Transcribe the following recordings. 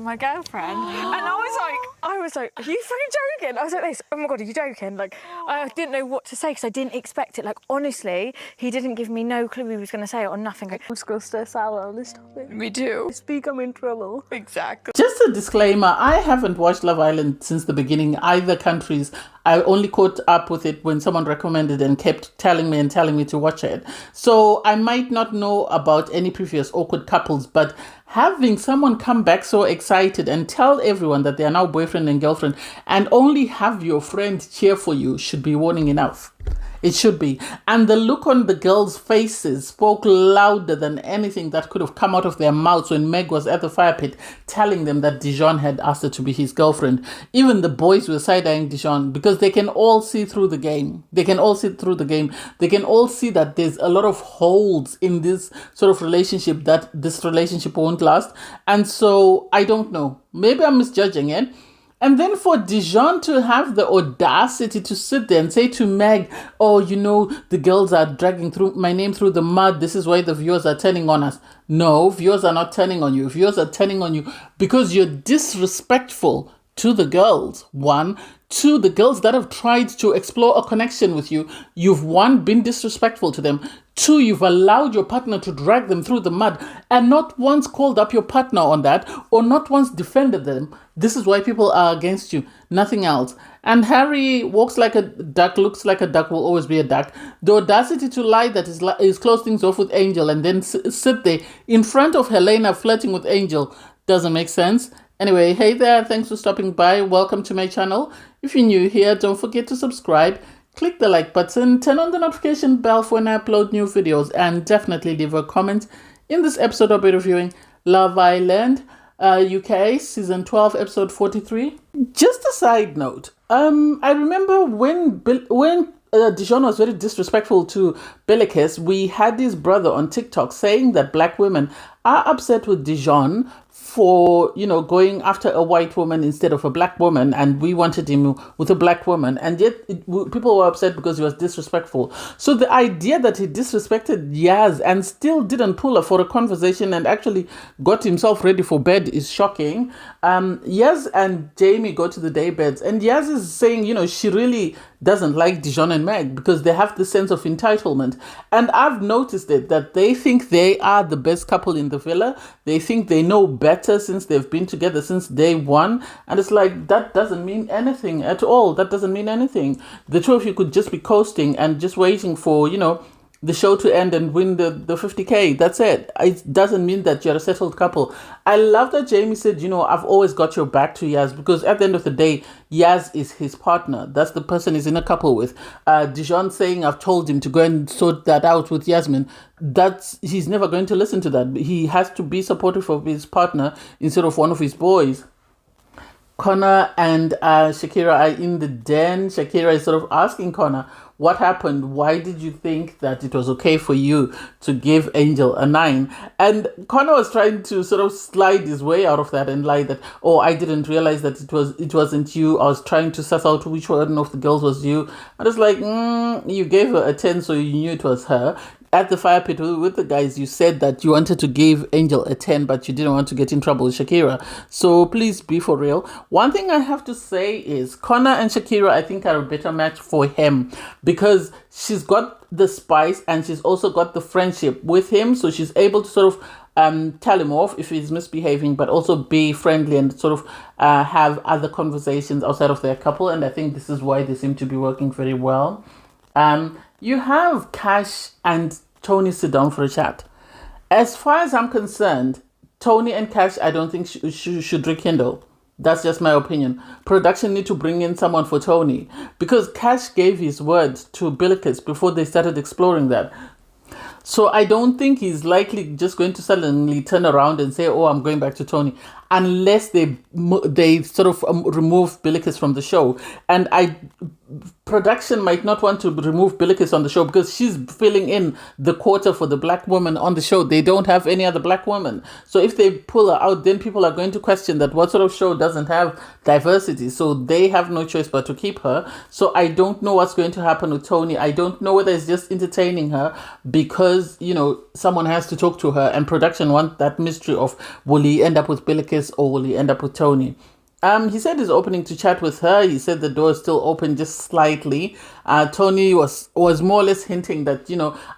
my girlfriend. And I was like, are you fucking joking? I was like this, oh my God, are you joking? Like, I didn't know what to say because I didn't expect it. Like, honestly, he didn't give me no clue he was going to say it or nothing. Let's go stress out on this topic. We do. Speak, I'm in trouble. Exactly. Just a disclaimer, I haven't watched Love Island since the beginning, either countries. I only caught up with it when someone recommended and kept telling me to watch it. So I might not know about any previous awkward couples, but having someone come back so excited and tell everyone that they are now boyfriend and girlfriend and only have your friend cheer for you should be warning enough. It should be. And the look on the girls' faces spoke louder than anything that could have come out of their mouths when Meg was at the fire pit telling them that Dijon had asked her to be his girlfriend. Even the boys were side-eyeing Dijon because they can all see through the game. They can all see through the game. They can all see that there's a lot of holes in this sort of relationship, that this relationship won't last. And so I don't know. Maybe I'm misjudging it. And then for Dijon to have the audacity to sit there and say to Meg, oh, you know, the girls are dragging through my name through the mud. This is why the viewers are turning on us. No, viewers are not turning on you. Viewers are turning on you because you're disrespectful to the girls. One. Two, the girls that have tried to explore a connection with you, you've one, been disrespectful to them. Two, you've allowed your partner to drag them through the mud and not once called up your partner on that or not once defended them. This is why people are against you, nothing else. And Harry walks like a duck, looks like a duck, will always be a duck. The audacity to lie that is close things off with Angel and then sit there in front of Helena flirting with Angel doesn't make sense. Anyway, hey there, thanks for stopping by. Welcome to my channel. If you're new here, don't forget to subscribe, click the like button, turn on the notification bell for when I upload new videos, and definitely leave a comment. In this episode, I'll be reviewing Love Island UK season 12 episode 43. Just a side note, I remember when Dijon was very disrespectful to Billykiss, we had his brother on TikTok saying that black women are upset with Dijon for, you know, going after a white woman instead of a black woman, and we wanted him with a black woman, and yet people were upset because he was disrespectful. So the idea that he disrespected Yaz and still didn't pull her for a conversation and actually got himself ready for bed is shocking. Yaz and Jamie go to the day beds, and Yaz is saying, you know, she really doesn't like Dijon and Meg because they have the sense of entitlement. And I've noticed it, that they think they are the best couple in the villa. They think they know better since they've been together since day one. And it's like, that doesn't mean anything at all. That doesn't mean anything. The two of you could just be coasting and just waiting for, you know, the show to end and win the 50K. That's it. It doesn't mean that you're a settled couple. I love that Jamie said, you know, I've always got your back to Yaz, because at the end of the day, Yaz is his partner. That's the person he's in a couple with. Dijon saying, I've told him to go and sort that out with Yasmin. He's never going to listen to that. He has to be supportive of his partner instead of one of his boys. Connor and Shakira are in the den. Shakira is sort of asking Connor, what happened? Why did you think that it was okay for you to give Angel a 9? And Connor was trying to sort of slide his way out of that and lie that, oh, I didn't realize that it wasn't you. I was trying to suss out which one of the girls was you. And it's like, you gave her a 10, so you knew it was her. At the fire pit with the guys, you said that you wanted to give Angel a 10, but you didn't want to get in trouble with Shakira. So please be for real. One thing I have to say is Connor and Shakira, I think, are a better match for him because she's got the spice and she's also got the friendship with him. So she's able to sort of tell him off if he's misbehaving, but also be friendly and sort of have other conversations outside of their couple. And I think this is why they seem to be working very well. You have Cash and Tony sit down for a chat. As far as I'm concerned, Tony and Cash, I don't think should rekindle. That's just my opinion. Production need to bring in someone for Tony because Cash gave his word to Billykiss before they started exploring that. So I don't think he's likely just going to suddenly turn around and say, oh, I'm going back to Tony, unless they sort of remove Billykiss from the show. And production might not want to remove Billykiss on the show because she's filling in the quota for the black woman on the show. They don't have any other black woman. So if they pull her out, then people are going to question that what sort of show doesn't have diversity. So they have no choice but to keep her. So I don't know what's going to happen with Tony. I don't know whether it's just entertaining her because, you know, someone has to talk to her, and production want that mystery of will he end up with Billykiss Billykiss, or will he end up with Tony? He said he's opening to chat with her. He said the door is still open, just slightly. Tony was more or less hinting that,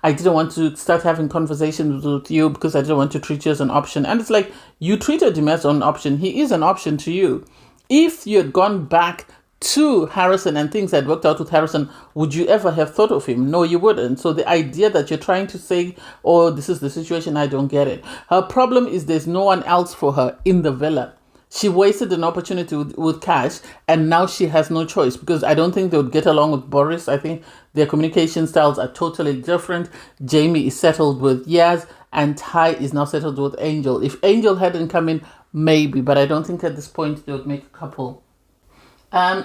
I didn't want to start having conversations with you because I didn't want to treat you as an option. And it's like, you treated him as an option. He is an option to you. If you had gone back to Harrison and things had worked out with Harrison, would you ever have thought of him? No, you wouldn't. So the idea that you're trying to say, oh, this is the situation, I don't get it. Her problem is there's no one else for her in the villa. She wasted an opportunity with Cash, and now she has no choice, because I don't think they would get along with Boris. I think their communication styles are totally different. Jamie is settled with Yaz, and Ty is now settled with Angel. If Angel hadn't come in, maybe, but I don't think at this point they would make a couple.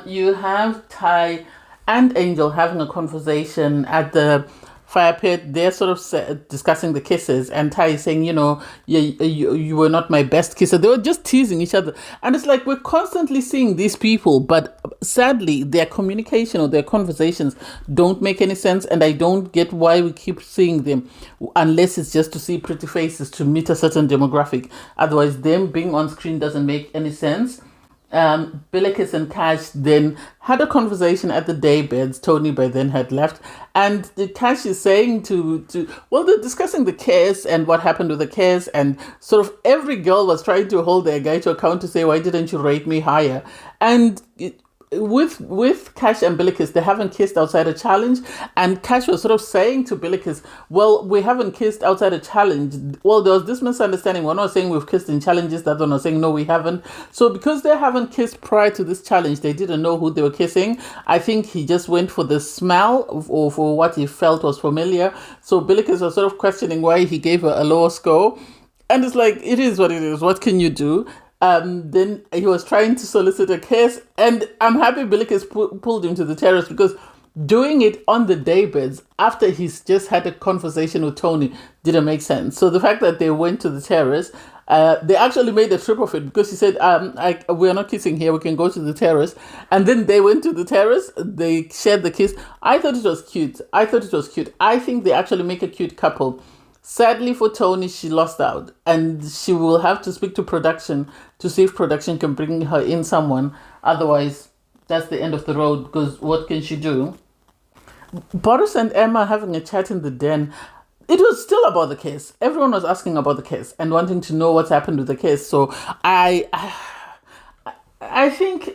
You have Ty and Angel having a conversation at the fire pit. They're sort of discussing the kisses, and Ty is saying, you were not my best kisser. They were just teasing each other. And it's like, we're constantly seeing these people, but sadly, their communication or their conversations don't make any sense. And I don't get why we keep seeing them, unless it's just to see pretty faces to meet a certain demographic. Otherwise, them being on screen doesn't make any sense. Billykiss and Cash then had a conversation at the daybeds. Tony by then had left, and the Cash is saying they're discussing the case and what happened with the case, and sort of every girl was trying to hold their guy to account to say, why didn't you rate me higher? And with Cash and Billykiss, they haven't kissed outside a challenge, and Cash was sort of saying to Billykiss, well, we haven't kissed outside a challenge. Well, there was this misunderstanding. We're not saying we've kissed in challenges. That one was saying, no, we haven't. So because they haven't kissed prior to this challenge, they didn't know who they were kissing. I think he just went for the smell or for what he felt was familiar. So Billykiss was sort of questioning why he gave her a lower score. And it's like, it is what it is. What can you do? Then he was trying to solicit a kiss, and I'm happy Billykiss pulled him to the terrace, because doing it on the daybeds after he's just had a conversation with Tony didn't make sense. So the fact that they went to the terrace, they actually made a trip of it, because he said, we're not kissing here, we can go to the terrace. And then they went to the terrace, they shared the kiss. I thought it was cute. I think they actually make a cute couple. Sadly for Tony, she lost out, and she will have to speak to production to see if production can bring her in someone. Otherwise, that's the end of the road, because what can she do? Boris and Emma having a chat in the den. It was still about the case. Everyone was asking about the case and wanting to know what's happened with the case. So I think,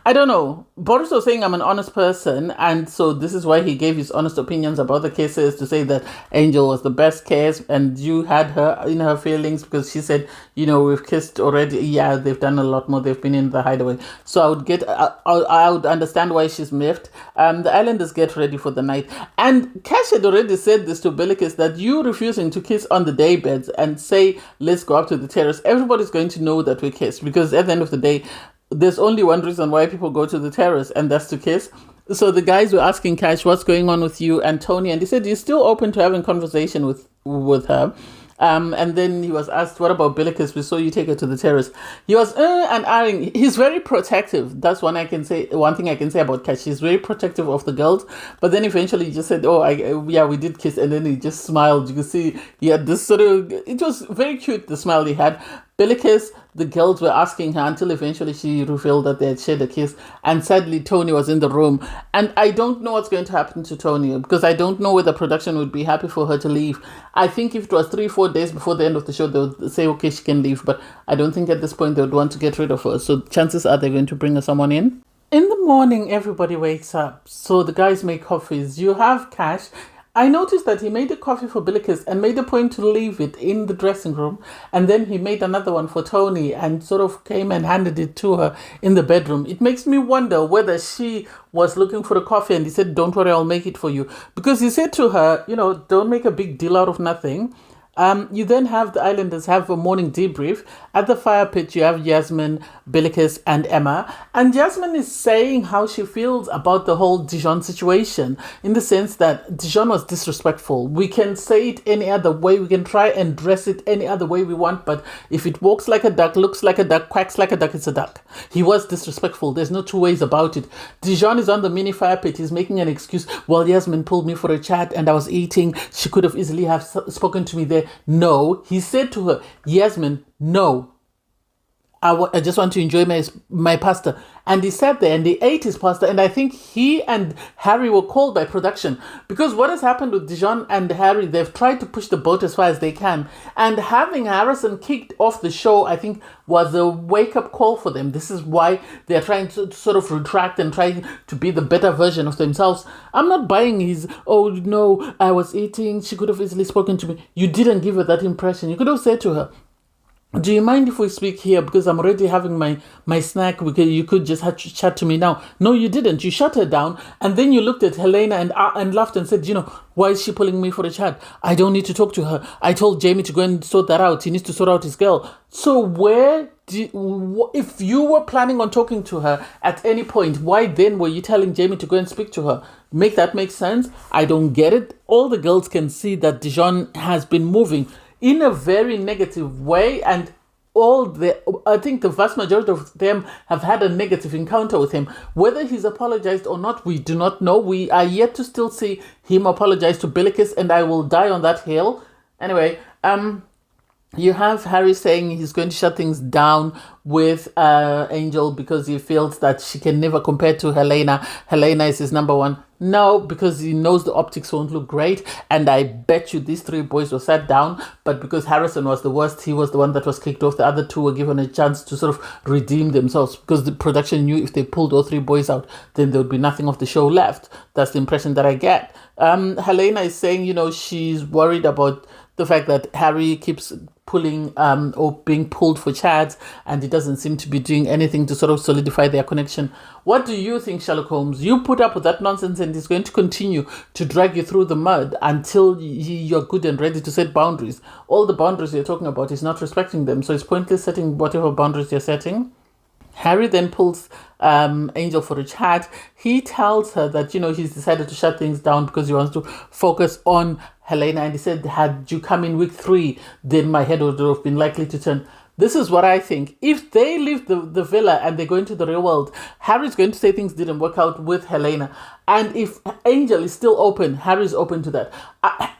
I don't know. Boris was saying I'm an honest person, and so this is why he gave his honest opinions about the cases, to say that Angel was the best case, and you had her in her feelings because she said, we've kissed already. Yeah, they've done a lot more. They've been in the hideaway. So I would understand why she's miffed. The islanders get ready for the night, and Cash had already said this to Billykiss, that you refusing to kiss on the daybeds and say let's go up to the terrace, everybody's going to know that we kissed, because at the end of the day, there's only one reason why people go to the terrace, and that's to kiss. So the guys were asking Cash, what's going on with you and Tony? And he said he's still open to having conversation with her. And then he was asked, what about Billykiss? We saw you take her to the terrace. He was and eyeing. He's very protective. That's one thing I can say about Cash. He's very protective of the girls. But then eventually he just said, we did kiss. And then he just smiled. You can see he had this sort of, it was very cute, the smile he had. Billykiss, the girls were asking her until eventually she revealed that they had shared a kiss. And sadly, Tony was in the room. And I don't know what's going to happen to Tony, because I don't know whether production would be happy for her to leave. I think if it was 3-4 days before the end of the show, they would say, okay, she can leave. But I don't think at this point they would want to get rid of her. So chances are they're going to bring someone in. In the morning, everybody wakes up. So the guys make coffees. You have Cash. I noticed that he made a coffee for Billykiss and made a point to leave it in the dressing room. And then he made another one for Tony and sort of came and handed it to her in the bedroom. It makes me wonder whether she was looking for a coffee and he said, don't worry, I'll make it for you. Because he said to her, don't make a big deal out of nothing. You then have the islanders have a morning debrief. At the fire pit, you have Yasmin, Billykiss, and Emma. And Yasmin is saying how she feels about the whole Dijon situation, in the sense that Dijon was disrespectful. We can say it any other way. We can try and dress it any other way we want. But if it walks like a duck, looks like a duck, quacks like a duck, it's a duck. He was disrespectful. There's no two ways about it. Dijon is on the mini fire pit. He's making an excuse. Well, Yasmin pulled me for a chat and I was eating. She could have easily have spoken to me there. No, he said to her, Yasmin, no, I just want to enjoy my pasta. And he sat there and he ate his pasta. And I think he and Harry were called by production. Because what has happened with Dijon and Harry, they've tried to push the boat as far as they can. And having Harrison kicked off the show, I think, was a wake-up call for them. This is why they're trying to sort of retract and trying to be the better version of themselves. I'm not buying his, oh no, I was eating, she could have easily spoken to me. You didn't give her that impression. You could have said to her, do you mind if we speak here? Because I'm already having my snack. You could just have to chat to me now. No, you didn't. You shut her down. And then you looked at Helena and laughed and said, why is she pulling me for a chat? I don't need to talk to her. I told Jamie to go and sort that out. He needs to sort out his girl. So if you were planning on talking to her at any point, why then were you telling Jamie to go and speak to her? Make that make sense? I don't get it. All the girls can see that Dijon has been moving in a very negative way, and I think the vast majority of them have had a negative encounter with him. Whether he's apologized or not, we do not know. We are yet to still see him apologize to Billykiss, and I will die on that hill. Anyway, you have Harry saying he's going to shut things down with Angel because he feels that she can never compare to Helena. Helena is his number one. No, because he knows the optics won't look great. And I bet you these three boys were sat down. But because Harrison was the worst, he was the one that was kicked off. The other two were given a chance to sort of redeem themselves. Because the production knew if they pulled all three boys out, then there would be nothing of the show left. That's the impression that I get. Helena is saying, she's worried about the fact that Harry keeps pulling or being pulled for chats, and he doesn't seem to be doing anything to sort of solidify their connection. What do you think, Sherlock Holmes? You put up with that nonsense, and he's going to continue to drag you through the mud until you're good and ready to set boundaries. All the boundaries you're talking about is not respecting them, so it's pointless setting whatever boundaries you're setting. Harry then pulls Angel for a chat. He tells her that, he's decided to shut things down because he wants to focus on Helena. And he said, had you come in week 3, then my head would have been likely to turn. This is what I think. If they leave the villa and they go into the real world, Harry's going to say things didn't work out with Helena. And if Angel is still open, Harry's open to that.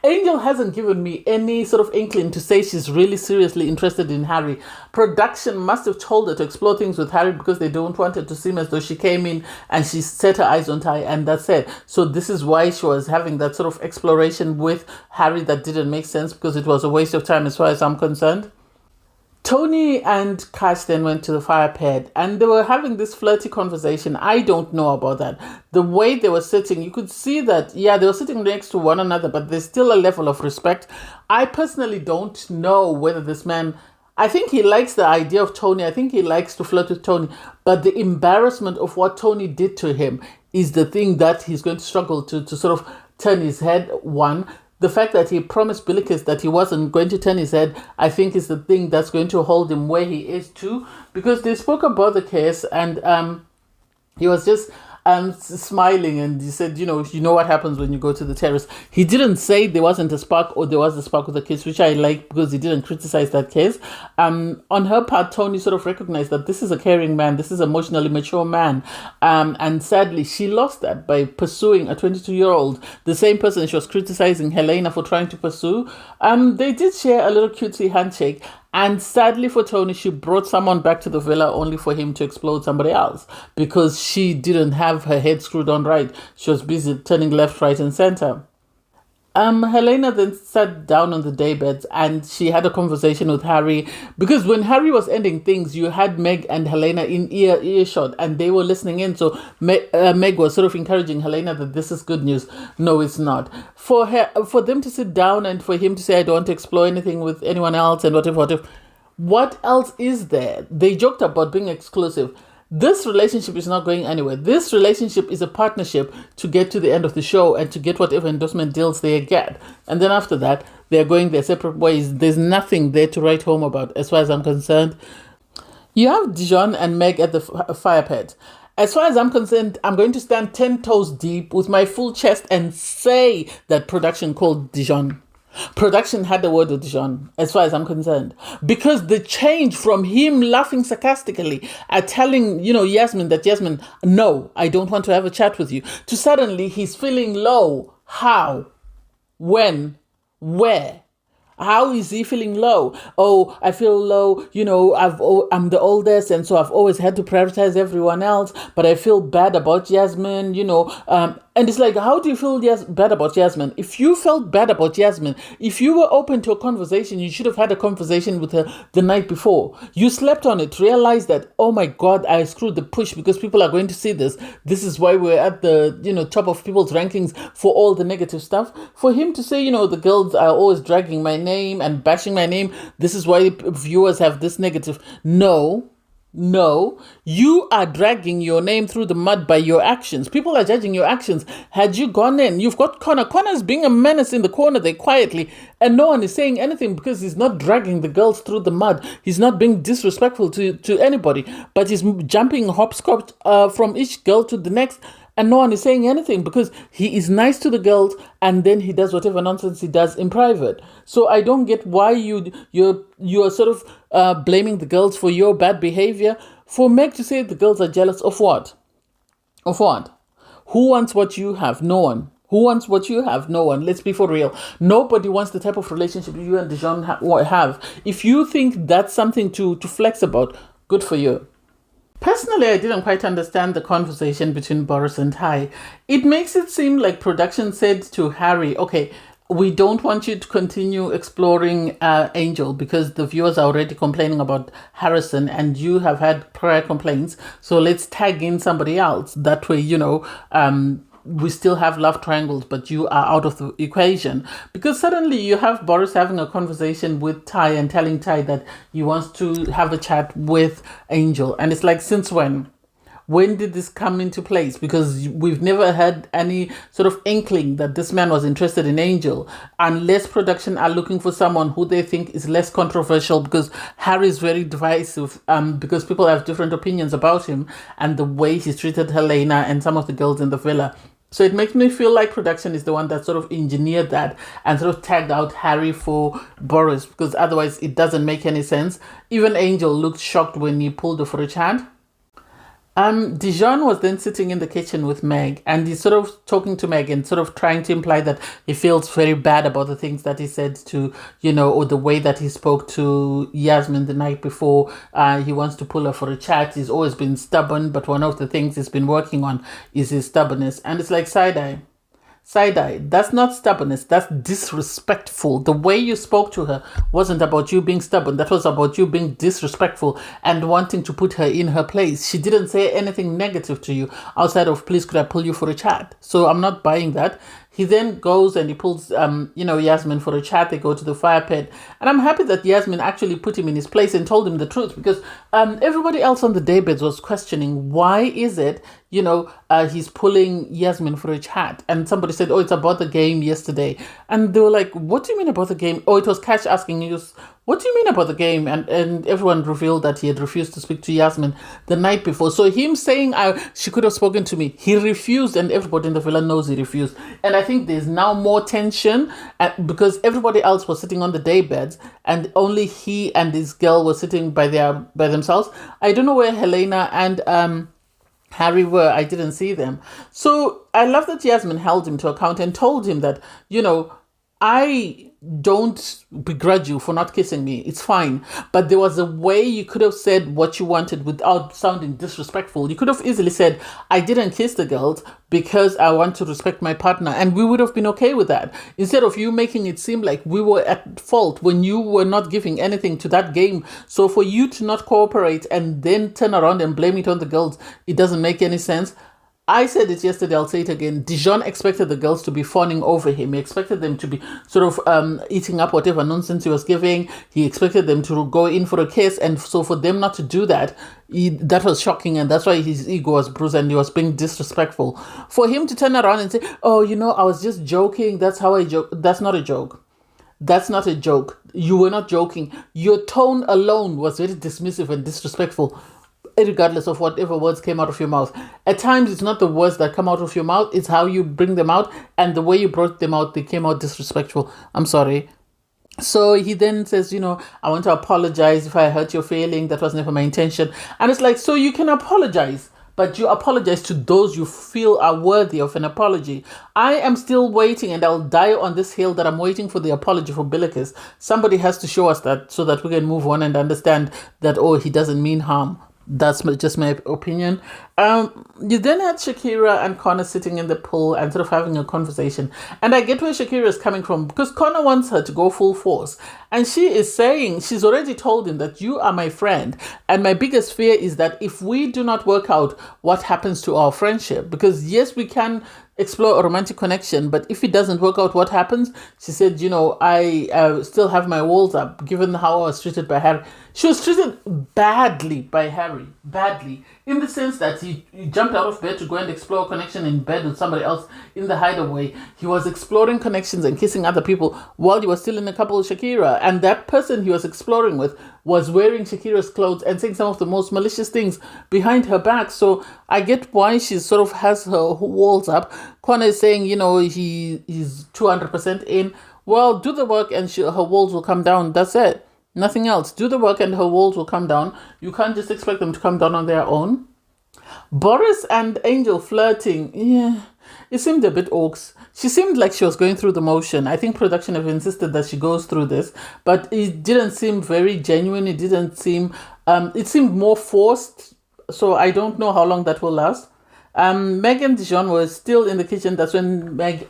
Angel hasn't given me any sort of inkling to say she's really seriously interested in Harry. Production must have told her to explore things with Harry because they don't want it to seem as though she came in and she set her eyes on Ty, and that's it. So this is why she was having that sort of exploration with Harry that didn't make sense, because it was a waste of time as far as I'm concerned. Tony and Cash then went to the fire pit and they were having this flirty conversation. I don't know about that. The way they were sitting, you could see that, they were sitting next to one another, but there's still a level of respect. I personally don't know whether this man, I think he likes the idea of Tony. I think he likes to flirt with Tony, but the embarrassment of what Tony did to him is the thing that he's going to struggle to sort of turn his head on. The fact that he promised Billykiss that he wasn't going to turn his head, I think is the thing that's going to hold him where he is too. Because they spoke about the case and he was just smiling, and he said, you know what happens when you go to the terrace. He didn't say there wasn't a spark or there was a spark with the case, which I like because he didn't criticize that case. On her part, Tony sort of recognized that this is a caring man, this is an emotionally mature man. And sadly, she lost that by pursuing a 22-year-old, the same person she was criticizing Helena for trying to pursue. They did share a little cutesy handshake. And sadly for Tony, she brought someone back to the villa only for him to explode somebody else because she didn't have her head screwed on right. She was busy turning left, right, and center. Helena then sat down on the daybeds and she had a conversation with Harry, because when Harry was ending things, you had Meg and Helena in earshot and they were listening in. So Meg was sort of encouraging Helena that this is good news. No, it's not. For them to sit down and for him to say, I don't want to explore anything with anyone else and whatever. What else is there? They joked about being exclusive. This relationship is not going anywhere. This relationship is a partnership to get to the end of the show and to get whatever endorsement deals they get. And then after that, they're going their separate ways. There's nothing there to write home about as far as I'm concerned. You have Dijon and Meg at the fire pit. As far as I'm concerned, I'm going to stand 10 toes deep with my full chest and say that production called Dijon. Production had the word with Dijon, as far as I'm concerned, because the change from him laughing sarcastically at telling, Yasmin that Yasmin, no, I don't want to have a chat with you, to suddenly he's feeling low. How? When? Where? How is he feeling low? Oh, I feel low. I'm the oldest, and so I've always had to prioritize everyone else. But I feel bad about Yasmin. And it's like, how do you feel bad about Yasmin? If you felt bad about Yasmin, if you were open to a conversation, you should have had a conversation with her the night before. You slept on it, realized that, oh my God, I screwed the push because people are going to see this. This is why we're at the, top of people's rankings for all the negative stuff. For him to say, the girls are always dragging my name and bashing my name. This is why viewers have this negative. No, you are dragging your name through the mud by your actions. People are judging your actions. Had you gone in, you've got Connor. Connor's being a menace in the corner there quietly, and no one is saying anything because he's not dragging the girls through the mud. He's not being disrespectful to anybody, but he's jumping hopscotch from each girl to the next. And no one is saying anything because he is nice to the girls and then he does whatever nonsense he does in private. So I don't get why you're sort of blaming the girls for your bad behavior. For Meg to say the girls are jealous of what? Of what? Who wants what you have? No one. Who wants what you have? No one. Let's be for real. Nobody wants the type of relationship you and Dijon have. If you think that's something to flex about, good for you. Personally, I didn't quite understand the conversation between Boris and Ty. It makes it seem like production said to Harry, okay, we don't want you to continue exploring Angel because the viewers are already complaining about Harrison and you have had prior complaints. So let's tag in somebody else. That way, we still have love triangles, but you are out of the equation. Because suddenly you have Boris having a conversation with Ty and telling Ty that he wants to have a chat with Angel. And it's like, since when? When did this come into place? Because we've never had any sort of inkling that this man was interested in Angel, unless production are looking for someone who they think is less controversial, because Harry is very divisive, because people have different opinions about him and the way he's treated Helena and some of the girls in the villa. So it makes me feel like production is the one that sort of engineered that and sort of tagged out Harry for Boris, because otherwise it doesn't make any sense. Even Angel looked shocked when he pulled her for a chat. Dijon was then sitting in the kitchen with Meg, and he's sort of talking to Meg and sort of trying to imply that he feels very bad about the things that he said to, or the way that he spoke to Yasmin the night before. He wants to pull her for a chat. He's always been stubborn, but one of the things he's been working on is his stubbornness. And it's like side-eye. That's not stubbornness. That's disrespectful. The way you spoke to her wasn't about you being stubborn. That was about you being disrespectful and wanting to put her in her place. She didn't say anything negative to you outside of, please, could I pull you for a chat? So I'm not buying that. He then goes and he pulls, Yasmin for a chat. They go to the fire pit. And I'm happy that Yasmin actually put him in his place and told him the truth, because everybody else on the daybeds was questioning, why is it, he's pulling Yasmin for a chat? And somebody said, oh, it's about the game yesterday. And they were like, what do you mean about the game? Oh, it was Cash asking, he goes, what do you mean about the game? And everyone revealed that he had refused to speak to Yasmin the night before. So him saying she could have spoken to me, he refused, and everybody in the villa knows he refused. And I think there's now more tension because everybody else was sitting on the daybeds and only he and this girl were sitting by themselves. I don't know where Helena and Harry were. I didn't see them. So I love that Yasmin held him to account and told him that, I don't begrudge you for not kissing me. It's fine. But there was a way you could have said what you wanted without sounding disrespectful. You could have easily said, I didn't kiss the girls because I want to respect my partner. And we would have been okay with that. Instead of you making it seem like we were at fault when you were not giving anything to that game. So for you to not cooperate and then turn around and blame it on the girls, it doesn't make any sense. I said it yesterday, I'll say it again. Dijon expected the girls to be fawning over him. He expected them to be sort of eating up whatever nonsense he was giving. He expected them to go in for a kiss. And so for them not to do that, that was shocking. And that's why his ego was bruised and he was being disrespectful. For him to turn around and say, oh, I was just joking. That's how I joke. That's not a joke. That's not a joke. You were not joking. Your tone alone was very dismissive and disrespectful, regardless of whatever words came out of your mouth. At times, it's not the words that come out of your mouth, it's how you bring them out, and the way you brought them out, they came out disrespectful. I'm sorry. So he then says, I want to apologize if I hurt your feeling. That was never my intention. And it's like, so you can apologize, but you apologize to those you feel are worthy of an apology. I am still waiting, and I'll die on this hill that I'm waiting for the apology for Billykiss. Somebody has to show us that so that we can move on and understand that, oh, he doesn't mean harm. That's just my opinion. You then had Shakira and Connor sitting in the pool and sort of having a conversation. And I get where Shakira is coming from, because Connor wants her to go full force. And she is saying, she's already told him that you are my friend. And my biggest fear is that if we do not work out, what happens to our friendship? Because yes, we can explore a romantic connection, but if it doesn't work out, what happens? She said, I still have my walls up, given how I was treated by Harry. She was treated badly by Harry, badly, in the sense that he jumped out of bed to go and explore a connection in bed with somebody else in the hideaway. He was exploring connections and kissing other people while he was still in a couple with Shakira, and that person he was exploring with was wearing Shakira's clothes and saying some of the most malicious things behind her back. So I get why she sort of has her walls up. Connor is saying, he's 200% in. Well, do the work and her walls will come down. That's it. Nothing else. Do the work and her walls will come down. You can't just expect them to come down on their own. Boris and Angel flirting. Yeah, it seemed a bit orcs. She seemed like she was going through the motion. I think production have insisted that she goes through this, but it didn't seem very genuine. It didn't seem, it seemed more forced. So I don't know how long that will last. Meg and Dijon were still in the kitchen. That's when Meg,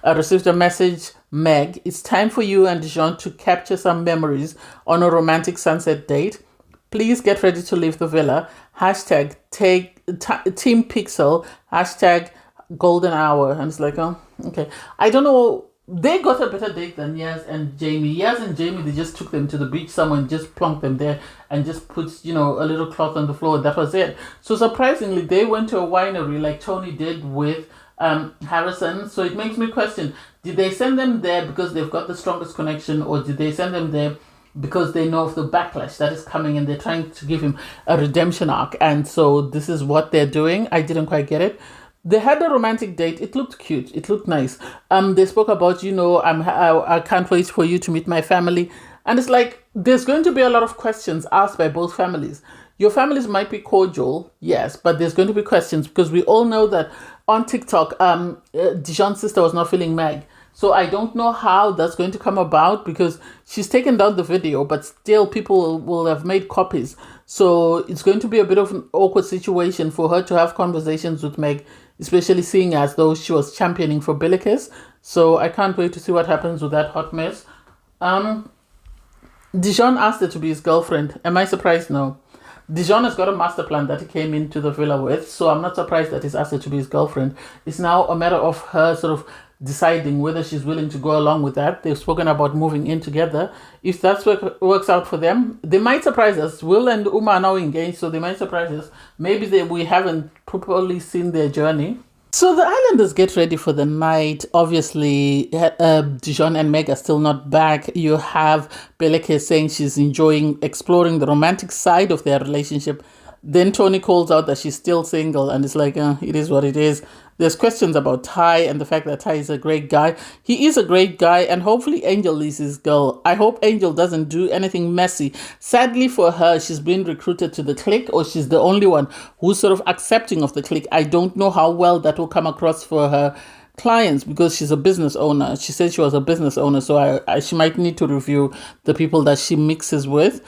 received a message. Meg, it's time for you and Dijon to capture some memories on a romantic sunset date. Please get ready to leave the villa. Hashtag Team Pixel. Hashtag golden hour. And it's like, oh, okay. I don't know. They got a better date than Yaz and Jamie. Yaz and Jamie, they just took them to the beach. Someone just plonked them there and just put, a little cloth on the floor. That was it. So surprisingly, they went to a winery like Tony did with Harrison. So it makes me question, did they send them there because they've got the strongest connection, or did they send them there because they know of the backlash that is coming and they're trying to give him a redemption arc? And so this is what they're doing. I didn't quite get it. They had a romantic date. It looked cute. It looked nice. They spoke about, I can't wait for you to meet my family. And it's like, there's going to be a lot of questions asked by both families. Your families might be cordial, yes, but there's going to be questions, because we all know that on TikTok, Dijon's sister was not feeling Meg. So I don't know how that's going to come about, because she's taken down the video, but still people will have made copies. So it's going to be a bit of an awkward situation for her to have conversations with Meg, especially seeing as though she was championing for Billykiss. So I can't wait to see what happens with that hot mess. Dijon asked her to be his girlfriend. Am I surprised? No. Dijon has got a master plan that he came into the villa with, so I'm not surprised that he's asked her to be his girlfriend. It's now a matter of her sort of deciding whether she's willing to go along with that. They've spoken about moving in together. If that works out for them, they might surprise us. Will and Uma are now engaged, so they might surprise us. Maybe we haven't properly seen their journey. So the islanders get ready for the night. Obviously, Dijon and Meg are still not back. You have Billykiss saying she's enjoying exploring the romantic side of their relationship. Then Tony calls out that she's still single, and it's like, it is what it is. There's questions about Ty and the fact that Ty is a great guy. He is a great guy, and hopefully Angel is his girl. I hope Angel doesn't do anything messy. Sadly for her, she's been recruited to the clique, or she's the only one who's sort of accepting of the clique. I don't know how well that will come across for her clients, because she's a business owner. She said she was a business owner, so she might need to review the people that she mixes with.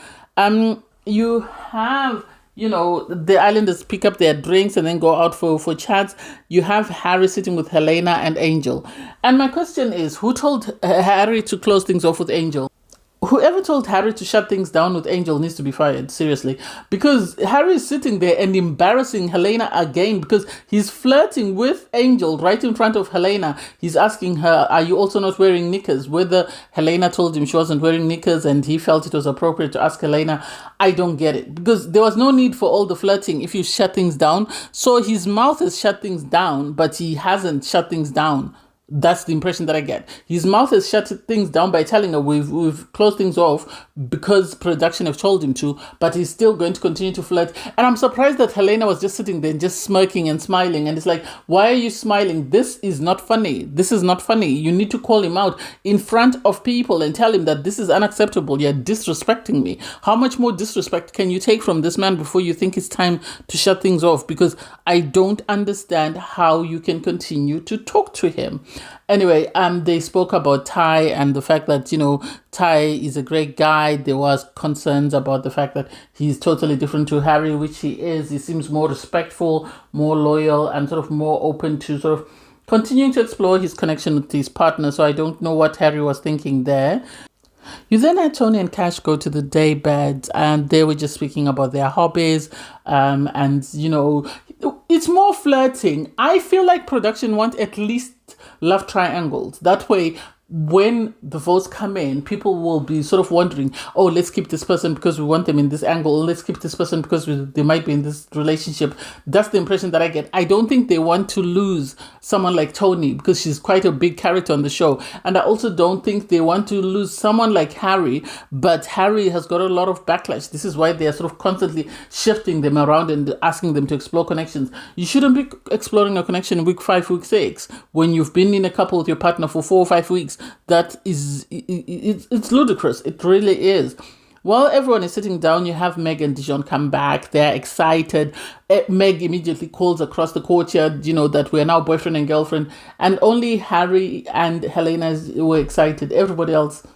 You have, the islanders pick up their drinks and then go out for chats. You have Harry sitting with Helena and Angel. And my question is, who told Harry to close things off with Angel? Whoever told Harry to shut things down with Angel needs to be fired, seriously. Because Harry is sitting there and embarrassing Helena again, because he's flirting with Angel right in front of Helena. He's asking her, are you also not wearing knickers? Whether Helena told him she wasn't wearing knickers and he felt it was appropriate to ask Helena, I don't get it. Because there was no need for all the flirting if you shut things down. So his mouth has shut things down, but he hasn't shut things down. That's the impression that I get. His mouth has shut things down by telling her we've closed things off because production have told him to, but he's still going to continue to flirt. And I'm surprised that Helena was just sitting there just smirking and smiling. And it's like, why are you smiling? This is not funny. This is not funny. You need to call him out in front of people and tell him that this is unacceptable. You're disrespecting me. How much more disrespect can you take from this man before you think it's time to shut things off? Because I don't understand how you can continue to talk to him. Anyway, they spoke about Ty and the fact that, Ty is a great guy. There was concerns about the fact that he's totally different to Harry, which he is. He seems more respectful, more loyal, and sort of more open to sort of continuing to explore his connection with his partner. So I don't know what Harry was thinking there. You then had Tony and Cash go to the day bed, and they were just speaking about their hobbies. It's more flirting. I feel like production want at least love triangles. That way, when the votes come in, people will be sort of wondering, oh, let's keep this person because we want them in this angle. Or let's keep this person because they might be in this relationship. That's the impression that I get. I don't think they want to lose someone like Tony because she's quite a big character on the show. And I also don't think they want to lose someone like Harry, but Harry has got a lot of backlash. This is why they're sort of constantly shifting them around and asking them to explore connections. You shouldn't be exploring a connection in week 5, week 6, when you've been in a couple with your partner for 4 or 5 weeks. That is, it's ludicrous. It really is. While everyone is sitting down, you have Meg and Dijon come back. They're excited. Meg immediately calls across the courtyard, that we're now boyfriend and girlfriend. And only Harry and Helena were excited. Everybody else,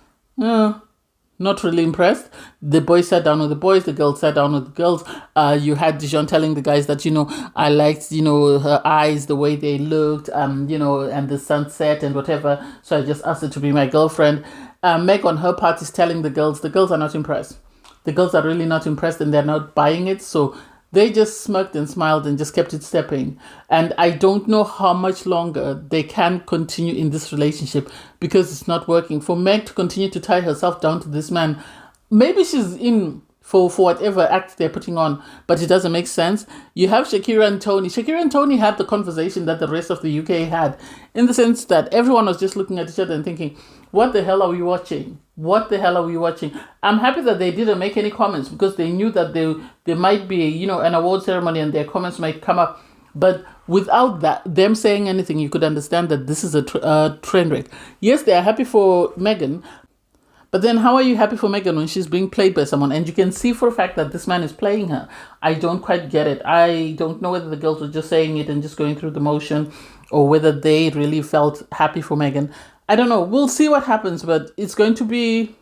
not really impressed. The boys sat down with the boys, the girls sat down with the girls. You had Dijon telling the guys that, I liked, her eyes, the way they looked, and the sunset and whatever. So I just asked her to be my girlfriend. Meg on her part is telling the girls are not impressed. The girls are really not impressed and they're not buying it. So they just smirked and smiled and just kept it stepping. And I don't know how much longer they can continue in this relationship because it's not working. For Meg to continue to tie herself down to this man, maybe she's in for whatever act they're putting on, but it doesn't make sense. You have Shakira and Tony. Shakira and Tony had the conversation that the rest of the UK had, in the sense that everyone was just looking at each other and thinking, what the hell are we watching? What the hell are we watching? I'm happy that they didn't make any comments because they knew that there might be, an award ceremony and their comments might come up. But without them saying anything, you could understand that this is a train wreck. Yes, they are happy for Meghan, but then how are you happy for Meghan when she's being played by someone? And you can see for a fact that this man is playing her. I don't quite get it. I don't know whether the girls were just saying it and just going through the motion or whether they really felt happy for Meghan. I don't know. We'll see what happens, but it's going to be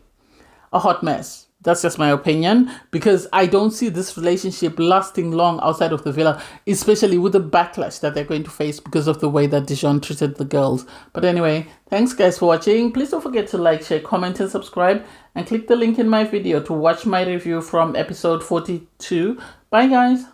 a hot mess. That's just my opinion, because I don't see this relationship lasting long outside of the villa, especially with the backlash that they're going to face because of the way that Dijon treated the girls. But anyway, thanks guys for watching. Please don't forget to like, share, comment, and subscribe, and click the link in my video to watch my review from episode 42. Bye guys.